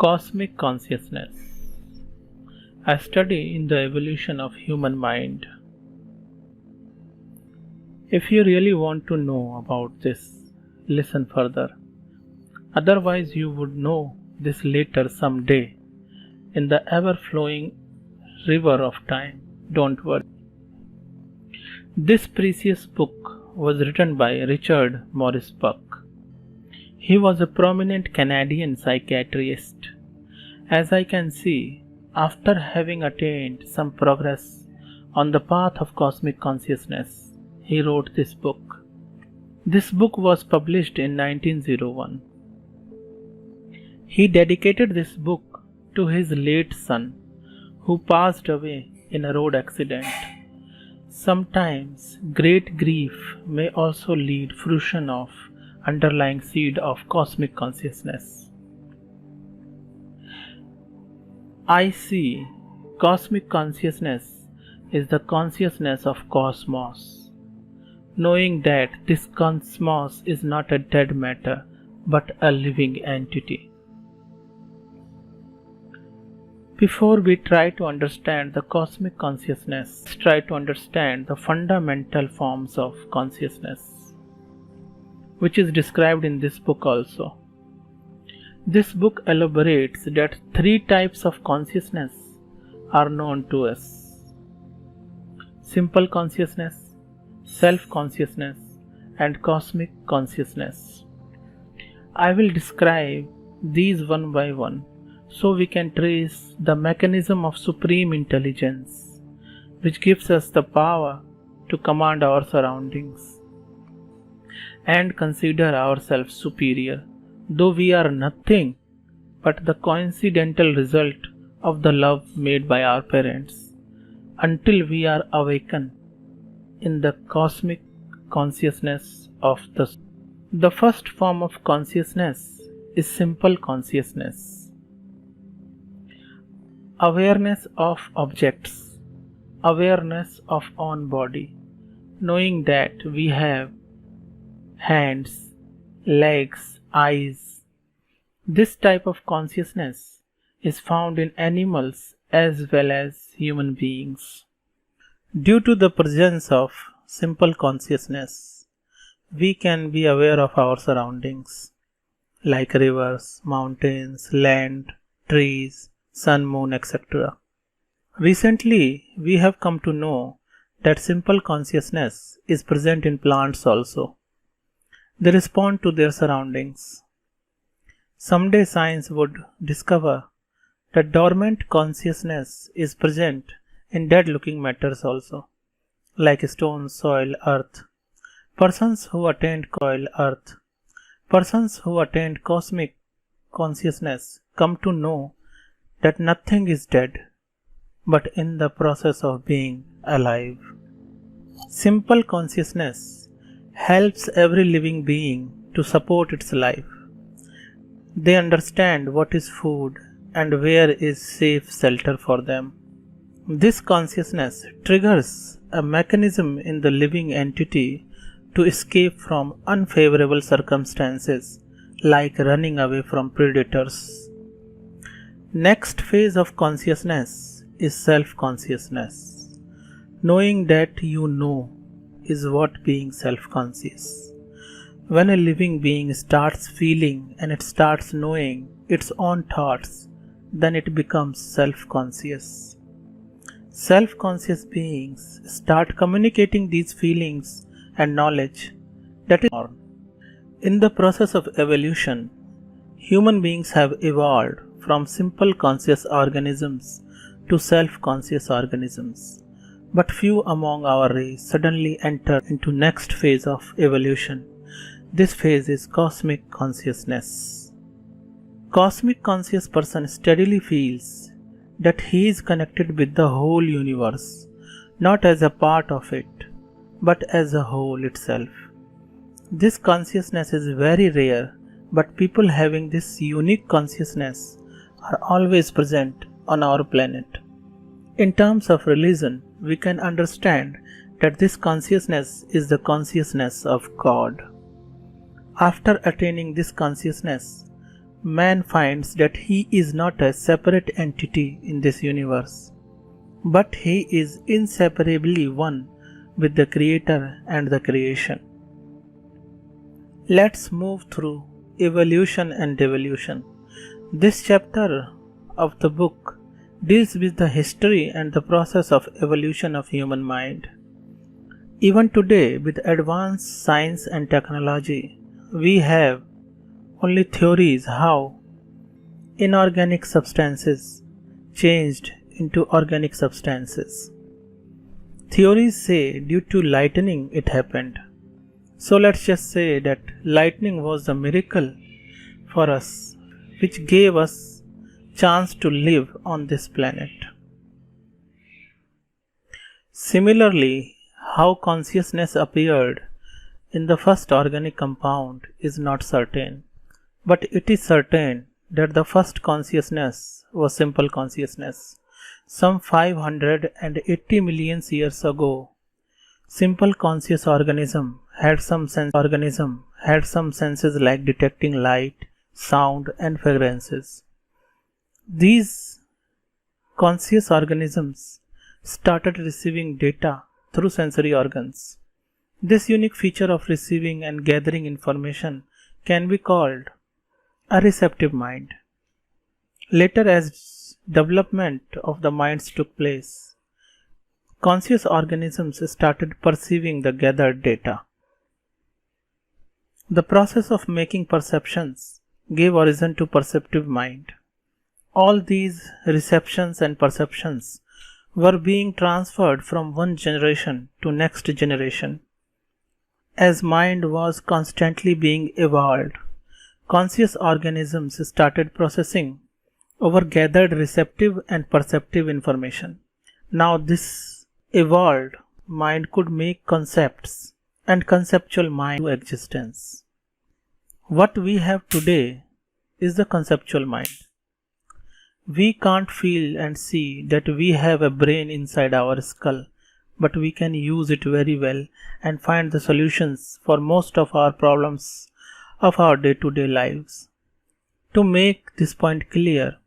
Cosmic Consciousness, a study in the evolution of human mind. If you really want to know about this, listen further. Otherwise, you would know this later someday in the ever-flowing river of time. Don't worry. This precious book was written by Richard Maurice Buck. He was a prominent Canadian psychiatrist. As I can see, after having attained some progress on the path of cosmic consciousness, he wrote this book. This book was published in 1901. He dedicated this book to his late son, who passed away in a road accident. Sometimes great grief may also lead fruition of underlying seed of cosmic consciousness. I see cosmic consciousness is the consciousness of cosmos, knowing that this cosmos is not a dead matter but a living entity. Before we try to understand the cosmic consciousness, let's try to understand the fundamental forms of consciousness, which is described in this book also. This book elaborates that three types of consciousness are known to us: simple consciousness, self-consciousness, and cosmic consciousness. I will describe these one by one so we can trace the mechanism of supreme intelligence which gives us the power to command our surroundings and consider ourselves superior, though we are nothing but the coincidental result of the love made by our parents, until we are awakened in the cosmic consciousness of the soul. The first form of consciousness is simple consciousness. Awareness of objects, awareness of own body, knowing that we have hands, legs, eyes. This type of consciousness is found in animals as well as human beings. Due to the presence of simple consciousness, we can be aware of our surroundings, like rivers, mountains, land, trees, sun, moon, etc. Recently, we have come to know that simple consciousness is present in plants also. They respond to their surroundings. Someday science would discover that dormant consciousness is present in dead-looking matters also, like stones, soil, earth. Persons who attained cosmic consciousness come to know that nothing is dead, but in the process of being alive. Simple consciousness helps every living being to support its life. They understand what is food and where is safe shelter for them. This consciousness triggers a mechanism in the living entity to escape from unfavorable circumstances, like running away from predators. Next phase of consciousness is self-consciousness. Knowing that you know is what being self-conscious. When a living being starts feeling and it starts knowing its own thoughts, then it becomes self-conscious. Self-conscious beings start communicating these feelings and knowledge that is born. In the process of evolution, human beings have evolved from simple conscious organisms to self-conscious organisms. But few among our race suddenly enter into next phase of evolution. This phase is cosmic consciousness. Cosmic conscious person steadily feels that he is connected with the whole universe, not as a part of it, but as a whole itself. This consciousness is very rare, but people having this unique consciousness are always present on our planet. In terms of religion, we can understand that this consciousness is the consciousness of God. After attaining this consciousness, man finds that he is not a separate entity in this universe, but he is inseparably one with the Creator and the creation. Let's move through evolution and devolution. This chapter of the book deals with the history and the process of evolution of human mind. Even today, with advanced science and technology, we have only theories how inorganic substances changed into organic substances. Theories say due to lightning it happened. So let's just say that lightning was the miracle for us which gave us chance to live on this planet. Similarly, how consciousness appeared in the first organic compound is not certain, but it is certain that the first consciousness was simple consciousness. Some 580 million years ago, simple conscious organism had some senses like detecting light, sound and fragrances. These conscious organisms started receiving data through sensory organs. This unique feature of receiving and gathering information can be called a receptive mind. Later, as development of the minds took place, conscious organisms started perceiving the gathered data. The process of making perceptions gave origin to perceptive mind. All these receptions and perceptions were being transferred from one generation to next generation. As mind was constantly being evolved, conscious organisms started processing over gathered receptive and perceptive information. Now this evolved mind could make concepts and conceptual mind to existence. What we have today is the conceptual mind. We can't feel and see that we have a brain inside our skull, but we can use it very well and find the solutions for most of our problems of our day-to-day lives. To make this point clear,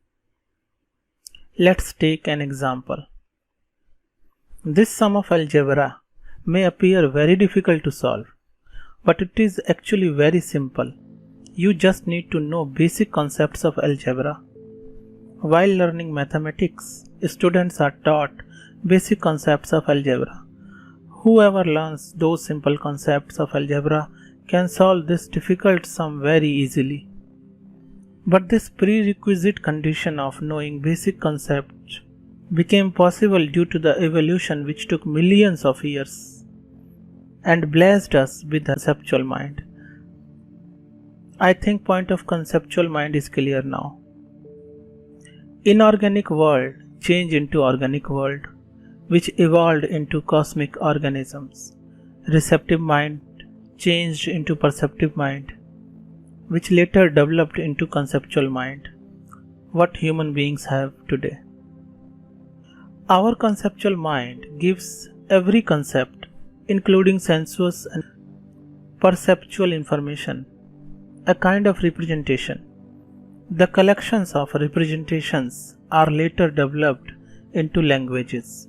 let's take an example. This sum of algebra may appear very difficult to solve, but it is actually very simple. You just need to know basic concepts of algebra. While learning mathematics, students are taught basic concepts of algebra. Whoever learns those simple concepts of algebra can solve this difficult sum very easily. But this prerequisite condition of knowing basic concepts became possible due to the evolution which took millions of years and blessed us with a conceptual mind. I think point of conceptual mind is clear now. Inorganic world changed into organic world, which evolved into cosmic organisms. Receptive mind changed into perceptive mind, which later developed into conceptual mind, what human beings have today. Our conceptual mind gives every concept, including sensuous and perceptual information, a kind of representation. The collections of representations are later developed into languages.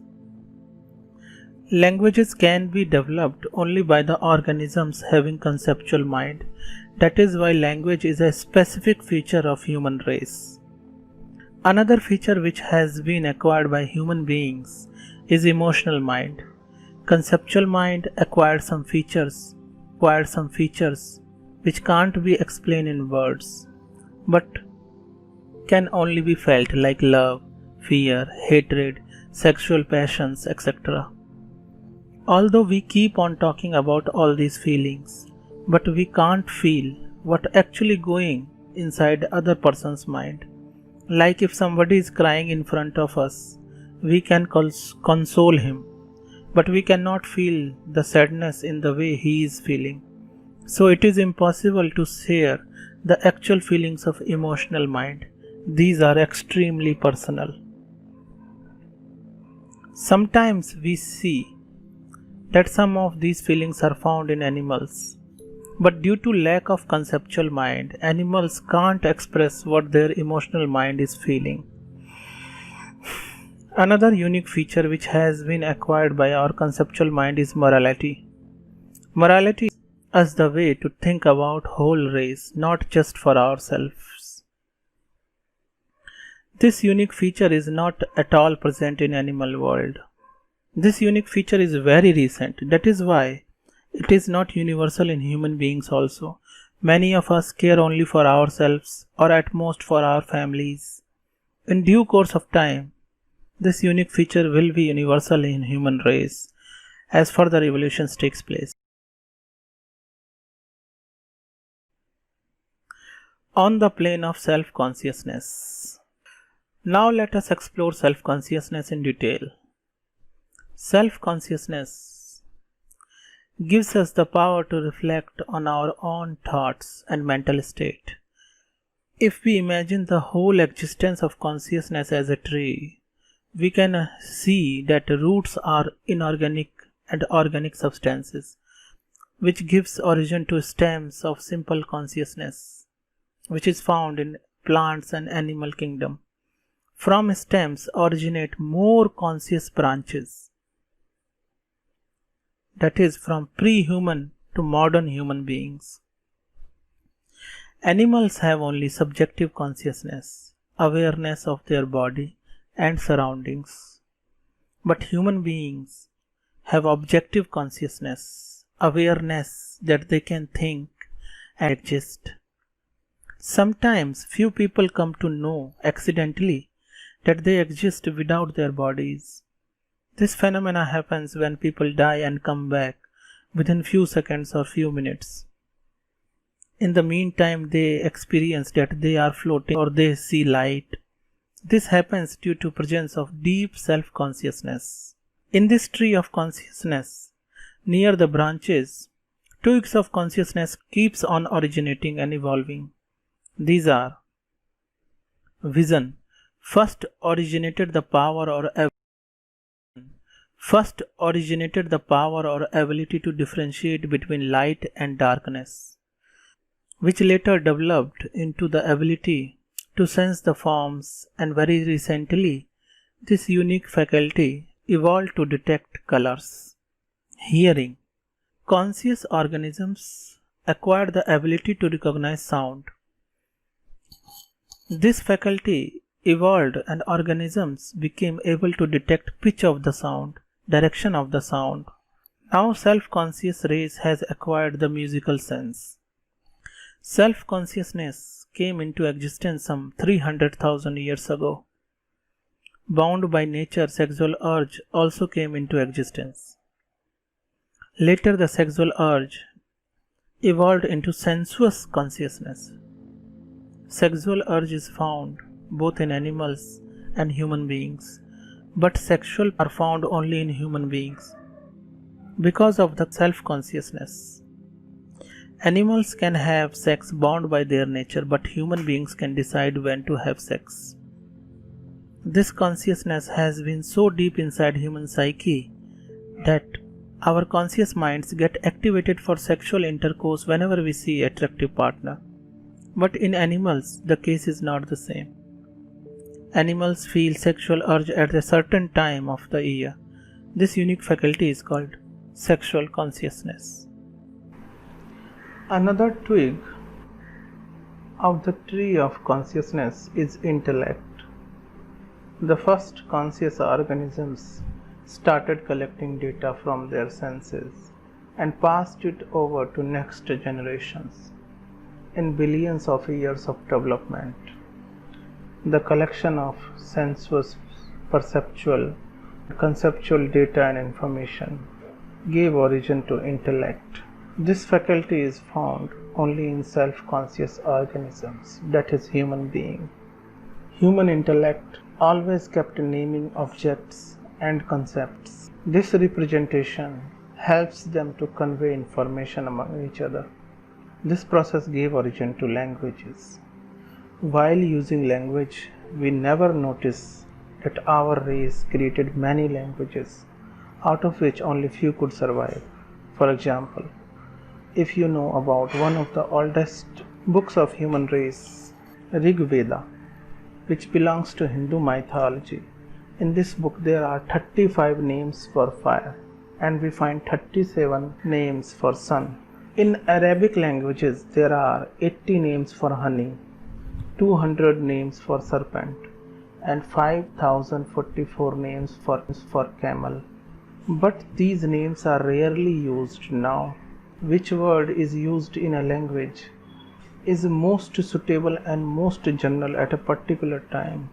Languages can be developed only by the organisms having conceptual mind. That is why language is a specific feature of human race. Another feature which has been acquired by human beings is emotional mind. Conceptual mind acquired some features which can't be explained in words, but can only be felt, like love, fear, hatred, sexual passions, etc. Although we keep on talking about all these feelings, but we can't feel what actually going inside other person's mind. Like if somebody is crying in front of us, we can console him, but we cannot feel the sadness in the way he is feeling. So it is impossible to share the actual feelings of emotional mind. These are extremely personal. Sometimes we see that some of these feelings are found in animals. But due to lack of conceptual mind, animals can't express what their emotional mind is feeling. Another unique feature which has been acquired by our conceptual mind is morality. Morality is the way to think about whole race, not just for ourselves. This unique feature is not at all present in animal world. This unique feature is very recent. That is why it is not universal in human beings also. Many of us care only for ourselves or at most for our families. In due course of time, this unique feature will be universal in human race as further evolution takes place. On the plane of self-consciousness. Now let us explore self-consciousness in detail. Self-consciousness gives us the power to reflect on our own thoughts and mental state. If we imagine the whole existence of consciousness as a tree, we can see that roots are inorganic and organic substances, which gives origin to stems of simple consciousness, which is found in plants and animal kingdom. From stems originate more conscious branches, that is, from pre-human to modern human beings. Animals have only subjective consciousness, awareness of their body and surroundings. But human beings have objective consciousness, awareness that they can think and exist. Sometimes few people come to know accidentally that they exist without their bodies. This phenomena happens when people die and come back within few seconds or few minutes. In the meantime, they experience that they are floating or they see light. This happens due to presence of deep self-consciousness. In this tree of consciousness, near the branches, twigs of consciousness keeps on originating and evolving. These are vision. First originated the power or ability to differentiate between light and darkness, which later developed into the ability to sense the forms, and very recently this unique faculty evolved to detect colors. Hearing. Conscious organisms acquired the ability to recognize sound. This faculty evolved and organisms became able to detect pitch of the sound, direction of the sound. Now self-conscious race has acquired the musical sense. Self-consciousness came into existence some 300,000 years ago. Bound by nature, sexual urge also came into existence. Later the sexual urge evolved into sensuous consciousness. Sexual urge is found both in animals and human beings, but sexual are found only in human beings because of the self-consciousness. Animals can have sex bound by their nature, but human beings can decide when to have sex. This consciousness has been so deep inside human psyche that our conscious minds get activated for sexual intercourse whenever we see an attractive partner. But in animals, the case is not the same. Animals feel sexual urge at a certain time of the year. This unique faculty is called sexual consciousness. Another twig of the tree of consciousness is intellect. The first conscious organisms started collecting data from their senses and passed it over to next generations in billions of years of development. The collection of sensuous, perceptual, conceptual data and information gave origin to intellect. This faculty is found only in self-conscious organisms, that is, human being. Human intellect always kept naming objects and concepts. This representation helps them to convey information among each other. This process gave origin to languages. While using language, we never notice that our race created many languages, out of which only few could survive. For example, if you know about one of the oldest books of human race, Rig Veda, which belongs to Hindu mythology. In this book there are 35 names for fire and we find 37 names for sun. In Arabic languages there are 80 names for honey, 200 names for serpent and 5044 names for camel. But these names are rarely used now. Which word is used in a language is most suitable and most general at a particular time.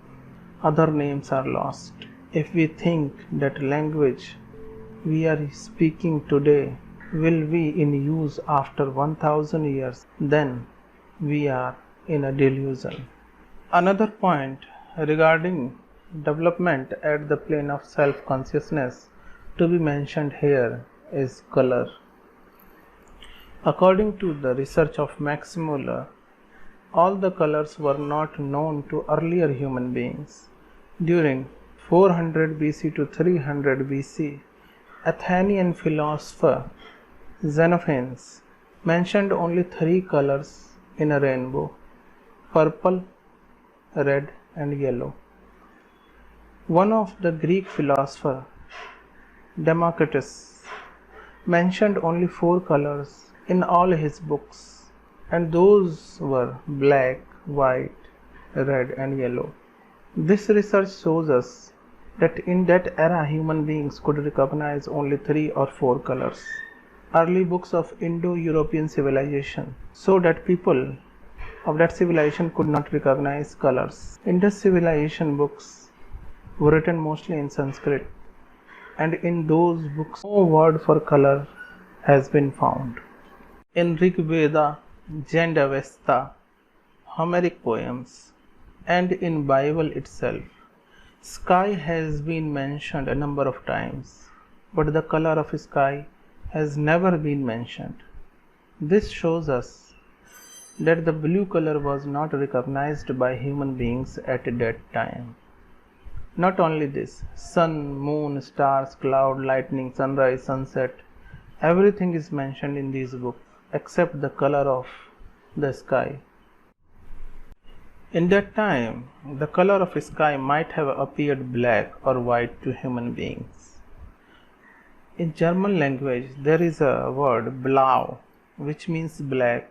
Other names are lost. If we think that language we are speaking today will be in use after 1000 years, then we are in a delusion. Another point regarding development at the plane of self-consciousness to be mentioned here is color. According to the research of Max Muller, all the colors were not known to earlier human beings. During 400 BC to 300 BC, Athenian philosopher Xenophanes mentioned only 3 colors in a rainbow: purple, red and yellow. One of the Greek philosopher Democritus mentioned only 4 colors in all his books, and those were black, white, red and yellow. This research shows us that in that era human beings could recognize only 3 or 4 colors. Early books of Indo-European civilization show that people of that civilization could not recognize colors. Indus civilization books were written mostly in Sanskrit, and in those books no word for color has been found. In Rig Veda, Zend-Avesta, Homeric poems, and in Bible itself, sky has been mentioned a number of times, but the color of sky has never been mentioned. This shows us that the blue color was not recognized by human beings at that time. Not only this, sun, moon, stars, cloud, lightning, sunrise, sunset, everything is mentioned in these books except the color of the sky. In that time, the color of sky might have appeared black or white to human beings. In German language, there is a word blau, which means black.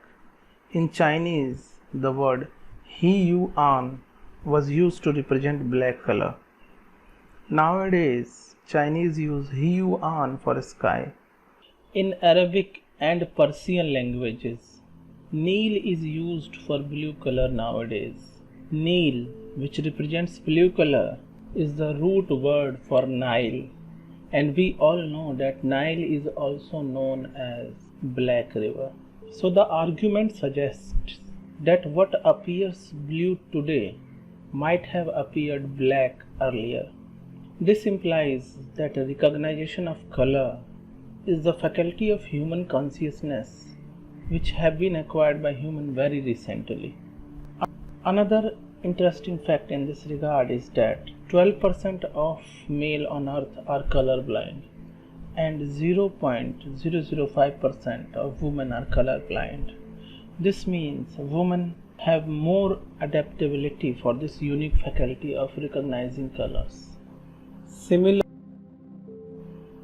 In Chinese, the word He-Yuan was used to represent black color. Nowadays, Chinese use He-Yuan for sky. In Arabic and Persian languages, Nil is used for blue color nowadays. Nil, which represents blue color, is the root word for Nile, and we all know that Nile is also known as Black River. So the argument suggests that what appears blue today might have appeared black earlier. This implies that recognition of color is the faculty of human consciousness which have been acquired by human very recently. Another interesting fact in this regard is that 12% of male on earth are colorblind and 0.005% of women are colorblind. This means women have more adaptability for this unique faculty of recognizing colors.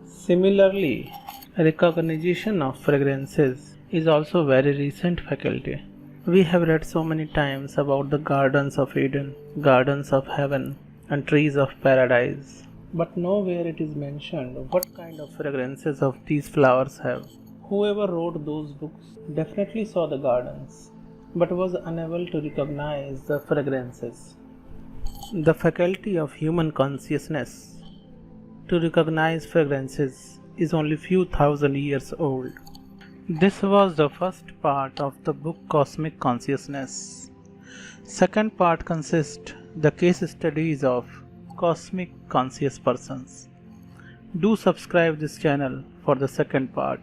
Similarly, recognition of fragrances is also a very recent faculty. We have read so many times about the gardens of Eden, gardens of heaven, and trees of paradise, but nowhere it is mentioned what kind of fragrances of these flowers have. Whoever wrote those books definitely saw the gardens, but was unable to recognize the fragrances. The faculty of human consciousness to recognize fragrances is only few thousand years old. This was the first part of the book Cosmic Consciousness. Second part consists the case studies of cosmic conscious persons. Do subscribe this channel for the second part.